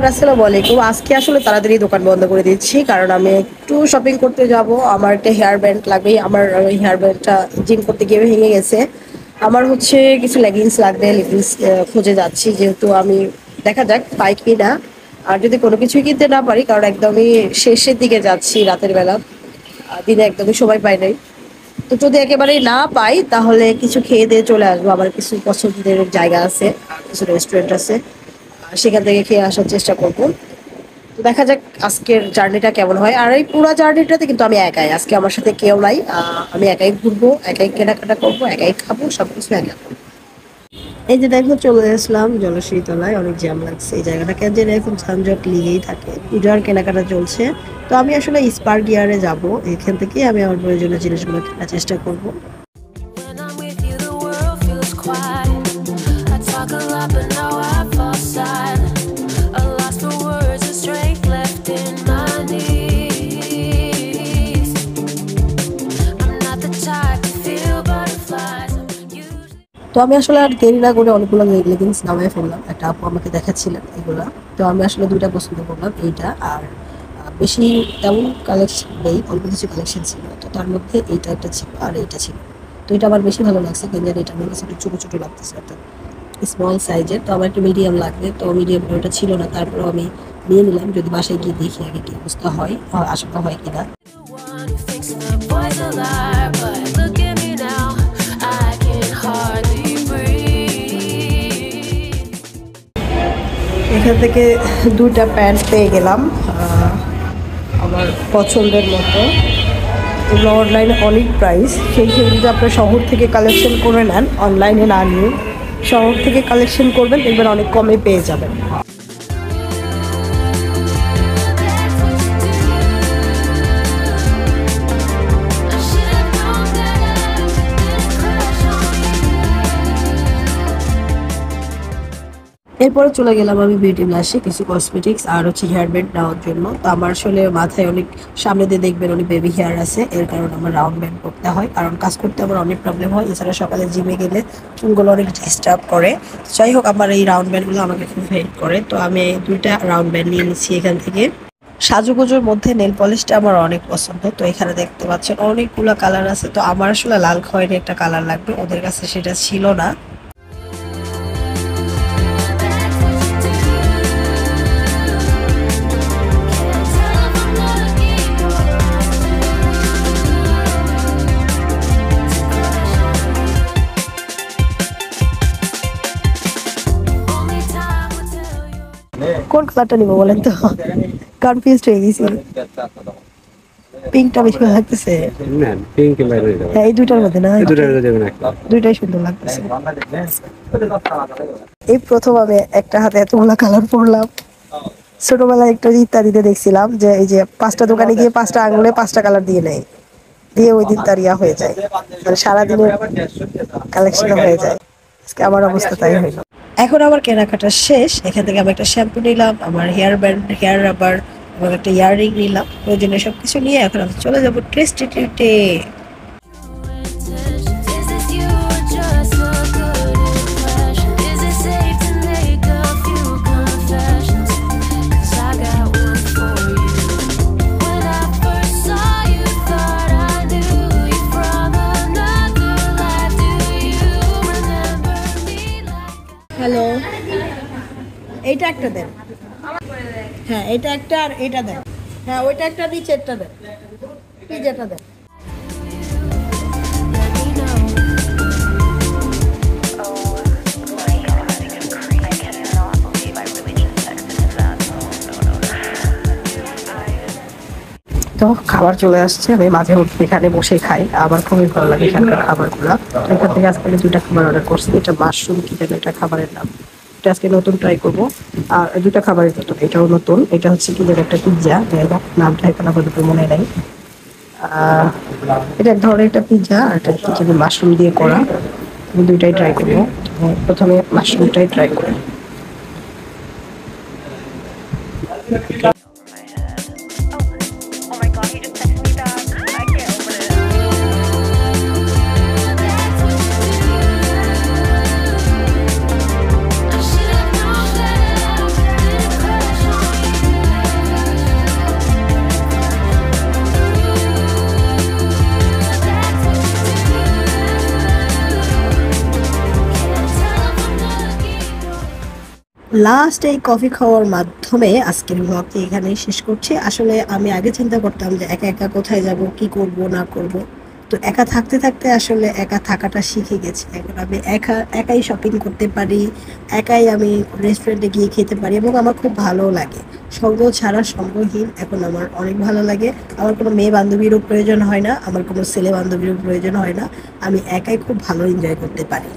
আসসালামু আলাইকুম। আজকে আসলে তাড়াতাড়ি দোকান বন্ধ করে দিচ্ছি, কারণ আমি একটু শপিং করতে যাব। আমার একটা হেয়ার ব্যান্ড লাগবে। আমার হেয়ার ব্যান্ডটা জিম করতে গিয়ে ভেঙে গেছে। আমার হচ্ছে কিছু লেগিংস লাগবে, লেগিংস খুঁজে যাচ্ছি, যেহেতু আমি দেখা যাক পাই কি না। আর যদি কোনো কিছুই কিনতে না পারি, কারণ একদমই শেষের দিকে যাচ্ছি, রাতের বেলা, দিনে একদমই সময় পাই নাই, তো যদি একেবারেই না পাই তাহলে কিছু খেয়ে দিয়ে চলে আসবো। আমার কিছু পছন্দের জায়গা আছে, কিছু রেস্টুরেন্ট আছে, সেখান থেকে খেয়ে আসার চেষ্টা করব। তো দেখা যাক আজকের জার্নিটা কেমন হয়। আর এই পুরো জার্নিটাতে কিন্তু আমি একাই, আজকে আমার সাথে কেউ নাই। আমি একাই ঘুরবো, একাই কেনাকাটা করবো, একাই খাবো, সবকিছু একা। এই যে দেখো চলে আসলাম জলশ্রী তলায়। অনেক জ্যাম লাগছে এই জায়গাটা, কেন জানি এখন যানজট লেগেই থাকে। পূজার কেনাকাটা চলছে, তো আমি আসলে স্পার গিয়ারে যাব। এখান থেকে আমি আমার প্রয়োজনীয় জিনিসগুলো কেনার চেষ্টা করবো। তো আমি আসলে আর দেরি না করে অনেকগুলো লেগিংস নামায় ফেললাম। একটা আপু আমাকে দেখাচ্ছিলেন এগুলা, তো আমি আসলে দুইটা পছন্দ করলাম, এইটা আর বেশি তেমন কালেকশন নেই, অল্প কিছু কালেকশন ছিল। তো তার মধ্যে এইটা একটা ছিল আর এইটা ছিল। তো এটা আমার বেশি ভালো লাগছে, কেন জানি এটা আমার কাছে একটু ছোটো ছোটো লাগতেছে, অর্থাৎ স্মল সাইজের। তো আমার একটু মিডিয়াম লাগবে, তো মিডিয়াম ওটা ছিল না, তারপরেও আমি নিয়ে নিলাম। যদি বাসায় গিয়ে দেখি আগে কি অবস্থা হয়, আশঙ্কা হয় কিনা। এখান থেকে দুইটা প্যান্ট পেয়ে গেলাম আমার পছন্দের মতো। এগুলো অনলাইনে অনেক প্রাইস, সেই ক্ষেত্রে যদি আপনার শহর থেকে কালেকশন করে নেন, অনলাইনে না নিয়ে শহর থেকে কালেকশন করবেন, দেখবেন অনেক কমে পেয়ে যাবেন। এরপরে চলে গেলাম আমি বিউটি ব্লাশে কিছু কসমেটিক্স আর হচ্ছে হেয়ার ব্যান্ড নেওয়ার জন্য। তো আমার আসলে মাথায় অনেক সামনে দিয়ে দেখবেন অনেক বেবি হেয়ার আছে, এর কারণে আমার রাউন্ড ব্যান্ড করতে হয়, কারণ কাজ করতে আমার অনেক প্রবলেম হয়। এছাড়া সকালে জিমে গেলে চুলগুলো অনেক ডিস্টার্ব করে। যাই হোক, আমার এই রাউন্ড ব্যান্ডগুলো আমাকে খুব হেল্প করে। তো আমি দুইটা রাউন্ড ব্যান্ড নিয়ে নিচ্ছি এখান থেকে। সাজুগুজুর মধ্যে নেল পলিশটা আমার অনেক পছন্দ। তো এখানে দেখতে পাচ্ছেন অনেকগুলো কালার আছে। তো আমার আসলে লাল খয়েরি একটা কালার লাগবে, ওদের কাছে সেটা ছিল না। কোন কালারটা নিবো বলেন তো, কনফিউজড হয়ে গেছি। পিঙ্কটা বেশি ভালো লাগতেছে। না পিঙ্ক বাইরে যাবে, এই দুইটার মধ্যে না, এই দুইটার মধ্যে না, দুইটাই সুন্দর লাগতেছে। এই প্রথম আমি একটা হাতে এতগুলা কালার পরলাম। ছোটবেলায় একটু ইত্যাদিতে দেখছিলাম যে এই যে 5টা দোকানে গিয়ে 5টা আঙুলে 5টা কালার দিয়ে নেয়, দিয়ে ওই দিন তার ইয়া হয়ে যায়, মানে সারাদিনের কালেকশন হয়ে যায়। আজকে আমার অবস্থা তাই হইল। এখন আমার কেনাকাটা শেষ। এখান থেকে আমি একটা শ্যাম্পু নিলাম, আমার হেয়ার ব্যান্ড, হেয়ার রাবার এবং একটা ইয়াররিং নিলাম। প্রয়োজনীয় সবকিছু নিয়ে এখন আমি চলে যাবো টেস্টি ট্রিটে। হ্যালো, এইটা একটা দেন। হ্যাঁ এটা একটা, আর এটা দেন। হ্যাঁ ওইটা একটা, নিচেরটা দেন, পিজাটা দেন। তো খাবার চলে আসছে, আমি মাঝে মধ্যে এখানে বসে খাই, আমার খুবই ভালো লাগে এখানকার খাবারগুলো। এখান থেকে আজকে দুইটা খাবার অর্ডার করছি। এটা মাশরুম কি যেন একটা খাবারের নাম, এটা আজকে নতুন ট্রাই করবো। আর দুটা খাবারের নতুন, এটাও নতুন। এটা হচ্ছে কি যেন একটা পিৎজা, নামটা এখন আপাতত মনে নাই। এটা এক ধরনের একটা পিৎজা, আর এটা কি যেন মাশরুম দিয়ে করা। আমি দুইটাই ট্রাই করবো। প্রথমে মাশরুমটাই ট্রাই করি। over my head. Oh my god, he just texted me back. I can't open it. Last এই কফি খাওয়ার মাধ্যমে আজকের ব্লগটি এখানেই শেষ করছি। আসলে আমি আগে চিন্তা করতাম যে একা একা কোথায় যাব, কি করব না করব, তো একা থাকতে থাকতে আসলে একা থাকাটা শিখে গেছি। এখন আমি একাই শপিং করতে পারি, একাই আমি রেস্টুরেন্টে গিয়ে খেতে পারি এবং আমার খুব ভালো লাগে। সঙ্গ ছাড়া সঙ্গহীন এখন আমার অনেক ভালো লাগে। আমার কোনো মেয়ে বান্ধবীরও প্রয়োজন হয় না, আমার কোনো ছেলে বান্ধবীরও প্রয়োজন হয় না। আমি একাই খুব ভালো এনজয় করতে পারি।